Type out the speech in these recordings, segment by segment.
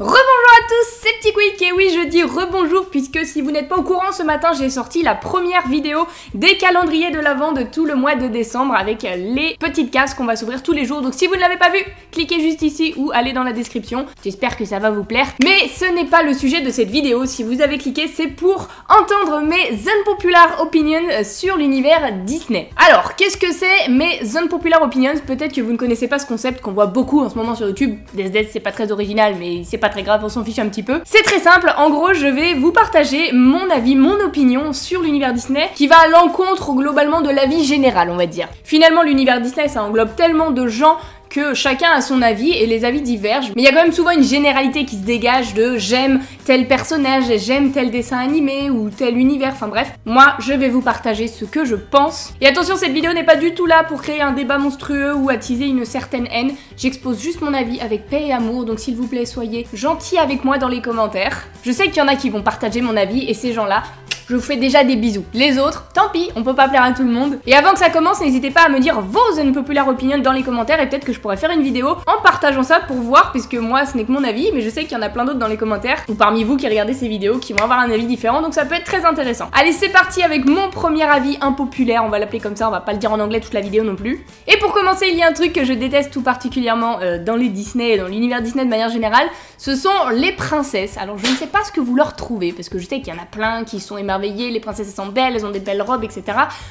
Rebonjour à tous, c'est Petit Quick et oui je dis rebonjour puisque si vous n'êtes pas au courant ce matin j'ai sorti la première vidéo des calendriers de l'Avent de tout le mois de décembre avec les petites cases qu'on va s'ouvrir tous les jours. Donc si vous ne l'avez pas vu, cliquez juste ici ou allez dans la description, j'espère que ça va vous plaire. Mais ce n'est pas le sujet de cette vidéo, si vous avez cliqué c'est pour entendre mes unpopular opinions sur l'univers Disney. Alors qu'est-ce que c'est mes unpopular opinions? Peut-être que vous ne connaissez pas ce concept qu'on voit beaucoup en ce moment sur YouTube. DSD c'est pas très original mais c'est pas très grave, on s'en fiche un petit peu. C'est très simple, en gros je vais vous partager mon avis, mon opinion sur l'univers Disney qui va à l'encontre globalement de l'avis général on va dire. Finalement l'univers Disney ça englobe tellement de gens que chacun a son avis et les avis divergent, mais il y a quand même souvent une généralité qui se dégage de j'aime tel personnage, j'aime tel dessin animé ou tel univers, enfin bref, moi je vais vous partager ce que je pense. Et attention, cette vidéo n'est pas du tout là pour créer un débat monstrueux ou attiser une certaine haine, j'expose juste mon avis avec paix et amour, donc s'il vous plaît soyez gentils avec moi dans les commentaires. Je sais qu'il y en a qui vont partager mon avis et ces gens-là, je vous fais déjà des bisous. Les autres, tant pis, on peut pas plaire à tout le monde. Et avant que ça commence, n'hésitez pas à me dire vos unpopular opinions dans les commentaires et peut-être que je pourrais faire une vidéo en partageant ça pour voir, puisque moi ce n'est que mon avis, mais je sais qu'il y en a plein d'autres dans les commentaires, ou parmi vous qui regardez ces vidéos, qui vont avoir un avis différent, donc ça peut être très intéressant. Allez, c'est parti avec mon premier avis impopulaire, on va l'appeler comme ça, on va pas le dire en anglais toute la vidéo non plus. Et pour commencer, il y a un truc que je déteste tout particulièrement dans les Disney et dans l'univers Disney de manière générale, ce sont les princesses. Alors je ne sais pas ce que vous leur trouvez, parce que je sais qu'il y en a plein qui sont émerveillés, les princesses elles sont belles, elles ont des belles robes, etc.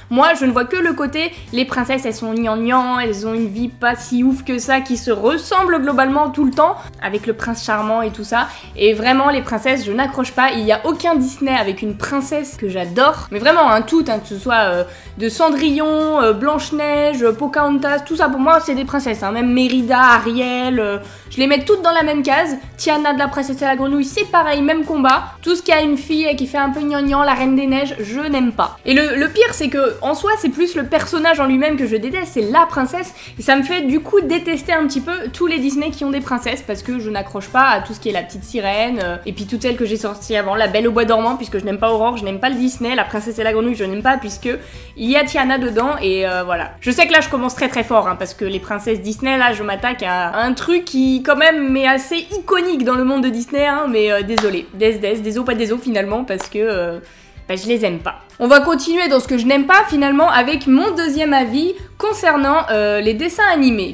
Moi, je ne vois que le côté, les princesses, elles sont gnangnan, elles ont une vie pas si ouf que ça, qui se ressemblent globalement tout le temps, avec le prince charmant et tout ça. Et vraiment, les princesses, je n'accroche pas. Il n'y a aucun Disney avec une princesse que j'adore. Mais vraiment, toutes, que ce soit de Cendrillon, Blanche-Neige, Pocahontas, tout ça pour moi, c'est des princesses. Même Mérida, Ariel, je les mets toutes dans la même case. Tiana de la princesse et la grenouille, c'est pareil, même combat. Tout ce qui a une fille qui fait un peu gnangnan, la reine des neiges, je n'aime pas. Et le pire c'est que en soi c'est plus le personnage en lui-même que je déteste, c'est la princesse et ça me fait du coup détester un petit peu tous les Disney qui ont des princesses parce que je n'accroche pas à tout ce qui est la petite sirène et puis toutes celles que j'ai sorties avant, la Belle au bois dormant puisque je n'aime pas Aurore, je n'aime pas le Disney, la princesse et la grenouille je n'aime pas puisque il y a Tiana dedans et voilà. Je sais que là je commence très fort parce que les princesses Disney là je m'attaque à un truc qui quand même est assez iconique dans le monde de Disney mais désolé, désolé pas désolé finalement parce que je les aime pas. On va continuer dans ce que je n'aime pas finalement avec mon deuxième avis concernant les dessins animés.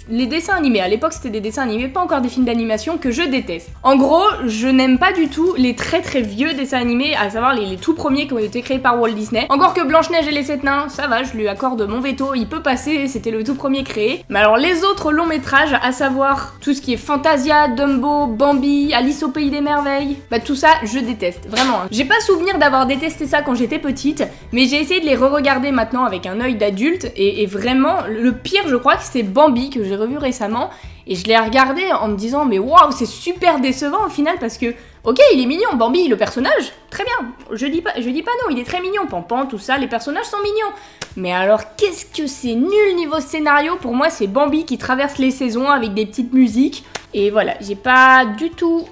Les dessins animés, à l'époque c'était des dessins animés, pas encore des films d'animation que je déteste. En gros, je n'aime pas du tout les très vieux dessins animés, à savoir les tout premiers qui ont été créés par Walt Disney. Encore que Blanche-Neige et les 7 nains, ça va, je lui accorde mon veto, il peut passer, c'était le tout premier créé. Mais alors les autres longs métrages, à savoir tout ce qui est Fantasia, Dumbo, Bambi, Alice au pays des merveilles, tout ça je déteste, vraiment. J'ai pas souvenir d'avoir détesté ça quand j'étais petite, mais j'ai essayé de les re-regarder maintenant avec un œil d'adulte et vraiment le pire je crois que c'est Bambi que j'ai revu récemment et je l'ai regardé en me disant mais waouh c'est super décevant au final parce que ok il est mignon Bambi le personnage très bien je dis pas non il est très mignon Pampan tout ça les personnages sont mignons mais alors qu'est-ce que c'est nul niveau scénario pour moi c'est Bambi qui traverse les saisons avec des petites musiques. Et voilà, j'ai pas du tout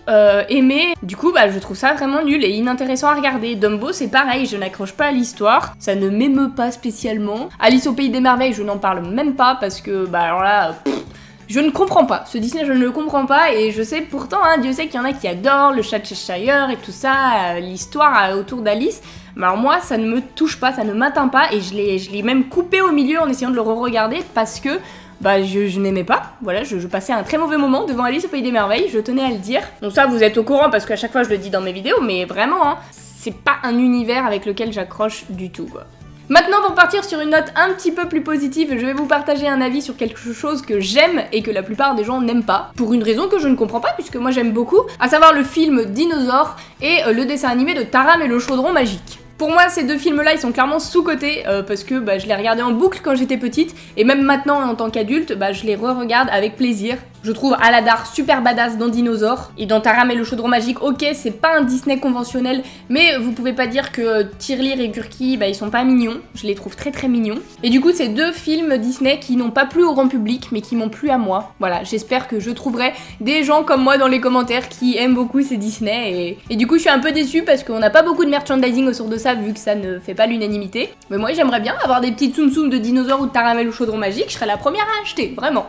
aimé, du coup je trouve ça vraiment nul et inintéressant à regarder. Dumbo c'est pareil, je n'accroche pas à l'histoire, ça ne m'émeut pas spécialement. Alice au pays des merveilles, je n'en parle même pas parce que alors là, je ne comprends pas, ce Disney je ne le comprends pas et je sais pourtant, Dieu sait qu'il y en a qui adorent le chat de Cheshire et tout ça, l'histoire autour d'Alice. Mais alors moi ça ne me touche pas, ça ne m'atteint pas et je l'ai même coupé au milieu en essayant de le re-regarder parce que je n'aimais pas, voilà, je passais un très mauvais moment devant Alice au pays des merveilles, je tenais à le dire. Donc ça vous êtes au courant parce qu'à chaque fois je le dis dans mes vidéos, mais vraiment, c'est pas un univers avec lequel j'accroche du tout quoi. Maintenant pour partir sur une note un petit peu plus positive, je vais vous partager un avis sur quelque chose que j'aime et que la plupart des gens n'aiment pas, pour une raison que je ne comprends pas puisque moi j'aime beaucoup, à savoir le film Dinosaure et le dessin animé de Taram et le chaudron magique. Pour moi, ces deux films-là, ils sont clairement sous-cotés parce que je les regardais en boucle quand j'étais petite et même maintenant, en tant qu'adulte, je les re-regarde avec plaisir. Je trouve Aladar super badass dans Dinosaure et dans Taram et le chaudron magique, ok, c'est pas un Disney conventionnel, mais vous pouvez pas dire que Tirlir et Gurki, ils sont pas mignons. Je les trouve très mignons. Et du coup, c'est deux films Disney qui n'ont pas plu au grand public, mais qui m'ont plu à moi. Voilà, j'espère que je trouverai des gens comme moi dans les commentaires qui aiment beaucoup ces Disney et du coup, je suis un peu déçue parce qu'on n'a pas beaucoup de merchandising autour de ça vu que ça ne fait pas l'unanimité. Mais moi, j'aimerais bien avoir des petits tsum tsum de Dinosaure ou de Taram et le chaudron magique, je serais la première à acheter, vraiment.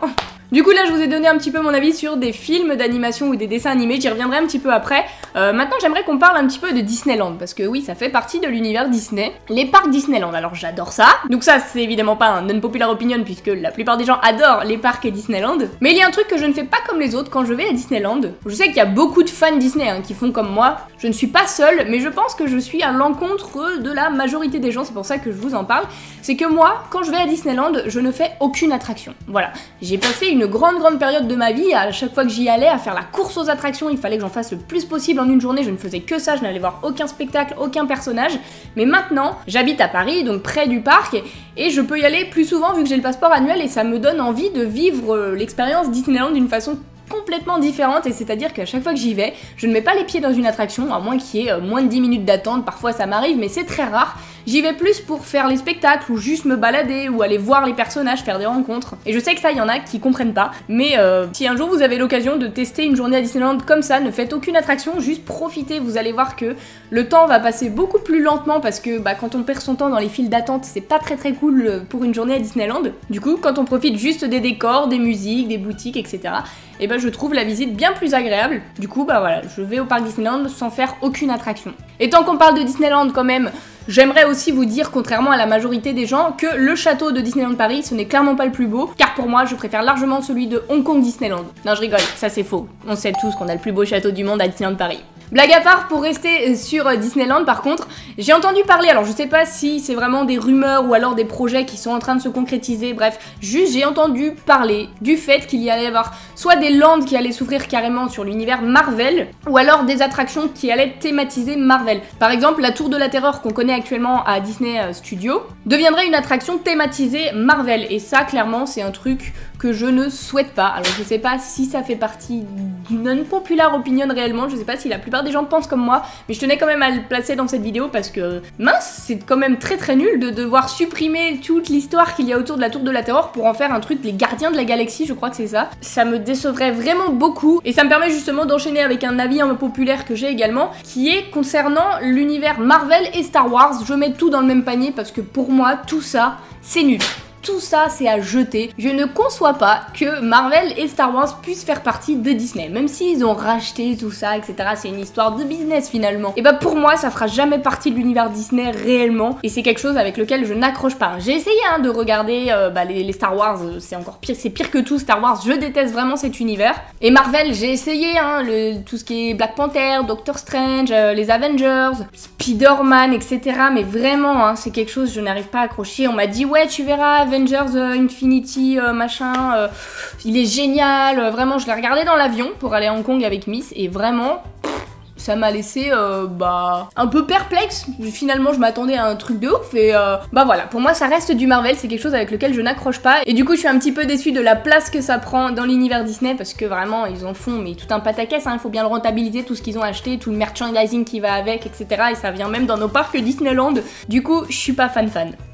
Du coup là je vous ai donné un petit peu mon avis sur des films d'animation ou des dessins animés, j'y reviendrai un petit peu après. Maintenant j'aimerais qu'on parle un petit peu de Disneyland, parce que oui ça fait partie de l'univers Disney. Les parcs Disneyland, alors j'adore ça. Donc ça c'est évidemment pas un unpopular opinion puisque la plupart des gens adorent les parcs et Disneyland. Mais il y a un truc que je ne fais pas comme les autres quand je vais à Disneyland. Je sais qu'il y a beaucoup de fans Disney qui font comme moi. Je ne suis pas seule, mais je pense que je suis à l'encontre de la majorité des gens, c'est pour ça que je vous en parle. C'est que moi, quand je vais à Disneyland, je ne fais aucune attraction. Voilà. J'ai passé une grande période de ma vie, à chaque fois que j'y allais, à faire la course aux attractions, il fallait que j'en fasse le plus possible en une journée, je ne faisais que ça, je n'allais voir aucun spectacle, aucun personnage. Mais maintenant, j'habite à Paris, donc près du parc, et je peux y aller plus souvent vu que j'ai le passeport annuel et ça me donne envie de vivre l'expérience Disneyland d'une façon complètement différente, et c'est-à-dire qu'à chaque fois que j'y vais, je ne mets pas les pieds dans une attraction, à moins qu'il y ait moins de 10 minutes d'attente, parfois ça m'arrive, mais c'est très rare. J'y vais plus pour faire les spectacles, ou juste me balader, ou aller voir les personnages, faire des rencontres. Et je sais que ça, il y en a qui comprennent pas, mais si un jour vous avez l'occasion de tester une journée à Disneyland comme ça, ne faites aucune attraction, juste profitez, vous allez voir que le temps va passer beaucoup plus lentement, parce que quand on perd son temps dans les files d'attente, c'est pas très cool pour une journée à Disneyland. Du coup, quand on profite juste des décors, des musiques, des boutiques, etc., et je trouve la visite bien plus agréable. Du coup, voilà, je vais au parc Disneyland sans faire aucune attraction. Et tant qu'on parle de Disneyland quand même, j'aimerais aussi vous dire, contrairement à la majorité des gens, que le château de Disneyland Paris, ce n'est clairement pas le plus beau, car pour moi, je préfère largement celui de Hong Kong Disneyland. Non, je rigole, ça c'est faux. On sait tous qu'on a le plus beau château du monde à Disneyland Paris. Blague à part, pour rester sur Disneyland par contre, j'ai entendu parler, alors je sais pas si c'est vraiment des rumeurs ou alors des projets qui sont en train de se concrétiser, bref, juste j'ai entendu parler du fait qu'il y allait y avoir soit des lands qui allaient s'ouvrir carrément sur l'univers Marvel, ou alors des attractions qui allaient thématiser Marvel. Par exemple, la Tour de la Terreur qu'on connaît actuellement à Disney Studios deviendrait une attraction thématisée Marvel, et ça clairement c'est un truc que je ne souhaite pas. Alors je sais pas si ça fait partie d'une unpopular opinion réellement, je sais pas si la plupart des gens pensent comme moi, mais je tenais quand même à le placer dans cette vidéo parce que mince, c'est quand même très nul de devoir supprimer toute l'histoire qu'il y a autour de la Tour de la Terreur pour en faire un truc, les gardiens de la galaxie, je crois que c'est ça. Ça me décevrait vraiment beaucoup, et ça me permet justement d'enchaîner avec un avis un peu populaire que j'ai également, qui est concernant l'univers Marvel et Star Wars. Je mets tout dans le même panier parce que pour moi, tout ça, c'est nul. Tout ça, c'est à jeter. Je ne conçois pas que Marvel et Star Wars puissent faire partie de Disney. Même s'ils ont racheté tout ça, etc. C'est une histoire de business finalement. Et pour moi, ça fera jamais partie de l'univers Disney réellement. Et c'est quelque chose avec lequel je n'accroche pas. J'ai essayé de regarder les Star Wars. C'est encore pire, c'est pire que tout Star Wars. Je déteste vraiment cet univers. Et Marvel, j'ai essayé tout ce qui est Black Panther, Doctor Strange, les Avengers, Spider-Man, etc. Mais vraiment, c'est quelque chose je n'arrive pas à accrocher. On m'a dit ouais, tu verras Avengers Infinity machin, il est génial, vraiment je l'ai regardé dans l'avion pour aller à Hong Kong avec Miss et vraiment ça m'a laissé un peu perplexe. Finalement je m'attendais à un truc de ouf et voilà, pour moi ça reste du Marvel, c'est quelque chose avec lequel je n'accroche pas et du coup je suis un petit peu déçue de la place que ça prend dans l'univers Disney parce que vraiment ils en font mais tout un pataquès, il faut bien le rentabiliser, tout ce qu'ils ont acheté, tout le merchandising qui va avec, etc. et ça vient même dans nos parcs Disneyland, du coup je suis pas fan.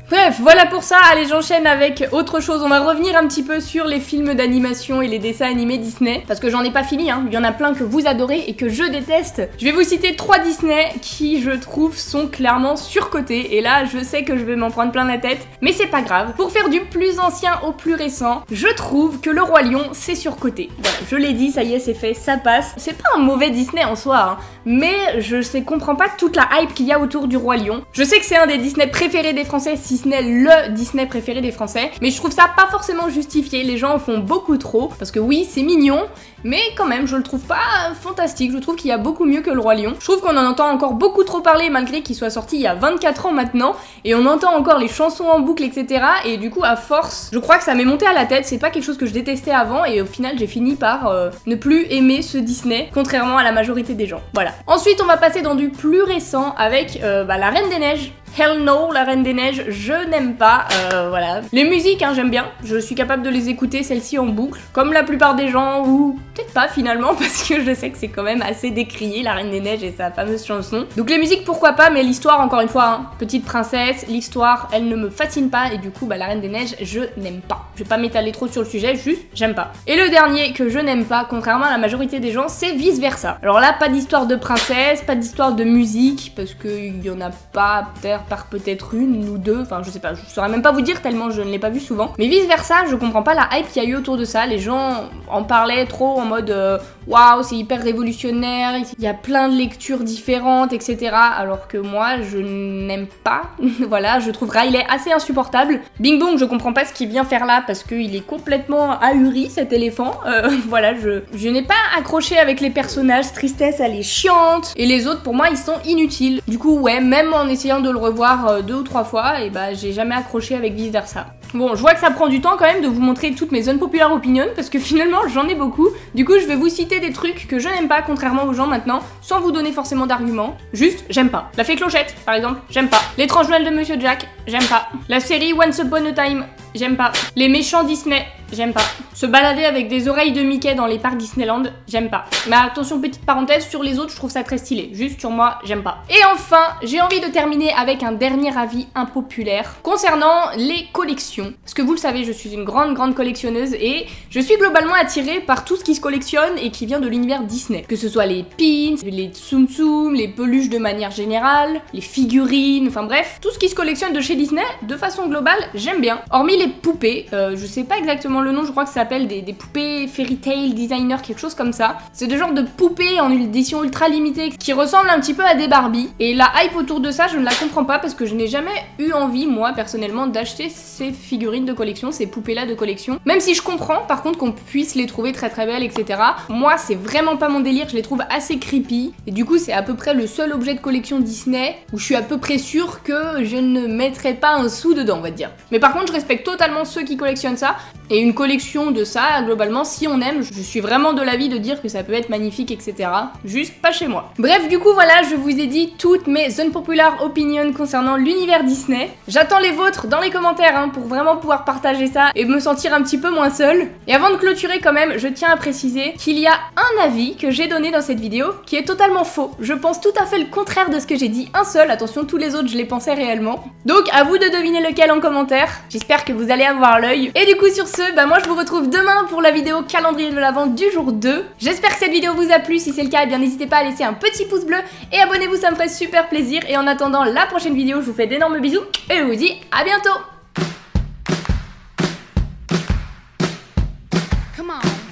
Bref, voilà pour ça, allez j'enchaîne avec autre chose, on va revenir un petit peu sur les films d'animation et les dessins animés Disney, parce que j'en ai pas fini, il y en a plein que vous adorez et que je déteste. Je vais vous citer 3 Disney qui je trouve sont clairement surcotés, et là je sais que je vais m'en prendre plein la tête, mais c'est pas grave. Pour faire du plus ancien au plus récent, je trouve que Le Roi Lion c'est surcoté. Voilà, je l'ai dit, ça y est c'est fait, ça passe. C'est pas un mauvais Disney en soi, mais je comprends pas toute la hype qu'il y a autour du Roi Lion. Je sais que c'est un des Disney préférés des Français, si ce n'est le Disney préféré des Français, mais je trouve ça pas forcément justifié, les gens en font beaucoup trop, parce que oui c'est mignon, mais quand même je le trouve pas fantastique, je trouve qu'il y a beaucoup mieux que Le Roi Lion. Je trouve qu'on en entend encore beaucoup trop parler malgré qu'il soit sorti il y a 24 ans maintenant, et on entend encore les chansons en boucle, etc. Et du coup à force, je crois que ça m'est monté à la tête, c'est pas quelque chose que je détestais avant, et au final j'ai fini par ne plus aimer ce Disney, contrairement à la majorité des gens. Voilà. Ensuite on va passer dans du plus récent avec La Reine des Neiges. Hell no, La Reine des Neiges, je n'aime pas, voilà. Les musiques, j'aime bien, je suis capable de les écouter, celles-ci en boucle, comme la plupart des gens, ou peut-être pas finalement, parce que je sais que c'est quand même assez décrié, La Reine des Neiges et sa fameuse chanson. Donc les musiques, pourquoi pas, mais l'histoire, encore une fois, petite princesse, l'histoire, elle ne me fascine pas, et du coup, La Reine des Neiges, je n'aime pas. Je vais pas m'étaler trop sur le sujet, juste, j'aime pas. Et le dernier que je n'aime pas, contrairement à la majorité des gens, c'est Vice Versa. Alors là, pas d'histoire de princesse, pas d'histoire de musique, parce qu'il y en a pas, peut-être par peut-être une ou deux, enfin je sais pas, je saurais même pas vous dire tellement je ne l'ai pas vu souvent. Mais vice versa, je comprends pas la hype qu'il y a eu autour de ça, les gens en parlaient trop en mode waouh c'est hyper révolutionnaire, il y a plein de lectures différentes etc. Alors que moi je n'aime pas, voilà, je trouve Riley assez insupportable. Bing Bong je comprends pas ce qu'il vient faire là parce qu'il est complètement ahuri cet éléphant, voilà, je n'ai pas accroché avec les personnages, Tristesse elle est chiante et les autres pour moi ils sont inutiles. Du coup ouais, même en essayant de le revoir 2 ou 3 fois, et bah j'ai jamais accroché avec vice versa. Bon, je vois que ça prend du temps quand même de vous montrer toutes mes unpopular opinions parce que finalement j'en ai beaucoup. Du coup je vais vous citer des trucs que je n'aime pas contrairement aux gens maintenant, sans vous donner forcément d'arguments. Juste, j'aime pas. La fée Clochette, par exemple, j'aime pas. L'étrange Noël de Monsieur Jack, j'aime pas. La série Once Upon a Time, j'aime pas. Les méchants Disney, j'aime pas. Se balader avec des oreilles de Mickey dans les parcs Disneyland, j'aime pas. Mais attention, petite parenthèse, sur les autres, je trouve ça très stylé. Juste sur moi, j'aime pas. Et enfin, j'ai envie de terminer avec un dernier avis impopulaire concernant les collections. Parce que vous le savez, je suis une grande collectionneuse et je suis globalement attirée par tout ce qui se collectionne et qui vient de l'univers Disney. Que ce soit les pins, les tsum tsum, les peluches de manière générale, les figurines, enfin bref, tout ce qui se collectionne de chez Disney, de façon globale, j'aime bien. Hormis les poupées, je sais pas exactement le nom, je crois que ça s'appelle des poupées Fairy Tail Designer, quelque chose comme ça. C'est des genres de poupées en édition ultra limitée qui ressemblent un petit peu à des Barbie. Et la hype autour de ça, je ne la comprends pas parce que je n'ai jamais eu envie, moi, personnellement, d'acheter ces figurines de collection, ces poupées-là de collection. Même si je comprends, par contre, qu'on puisse les trouver très belles, etc. Moi, c'est vraiment pas mon délire, je les trouve assez creepy. Et du coup, c'est à peu près le seul objet de collection Disney où je suis à peu près sûre que je ne mettrai pas un sou dedans, on va dire. Mais par contre, je respecte totalement ceux qui collectionnent ça. Et une collection de ça, globalement, si on aime, je suis vraiment de l'avis de dire que ça peut être magnifique, etc. Juste pas chez moi. Bref, du coup, voilà, je vous ai dit toutes mes unpopular opinions concernant l'univers Disney. J'attends les vôtres dans les commentaires hein, pour vraiment pouvoir partager ça et me sentir un petit peu moins seule. Et avant de clôturer quand même, je tiens à préciser qu'il y a un avis que j'ai donné dans cette vidéo qui est totalement faux. Je pense tout à fait le contraire de ce que j'ai dit, un seul, attention, tous les autres je les pensais réellement. Donc à vous de deviner lequel en commentaire. J'espère que vous allez avoir l'œil. Et du coup sur ce, bah moi je vous retrouve demain pour la vidéo calendrier de l'Avent du jour 2. J'espère que cette vidéo vous a plu, si c'est le cas, eh bien n'hésitez pas à laisser un petit pouce bleu et abonnez-vous, ça me ferait super plaisir. Et en attendant la prochaine vidéo, je vous fais d'énormes bisous et je vous dis à bientôt. Come on.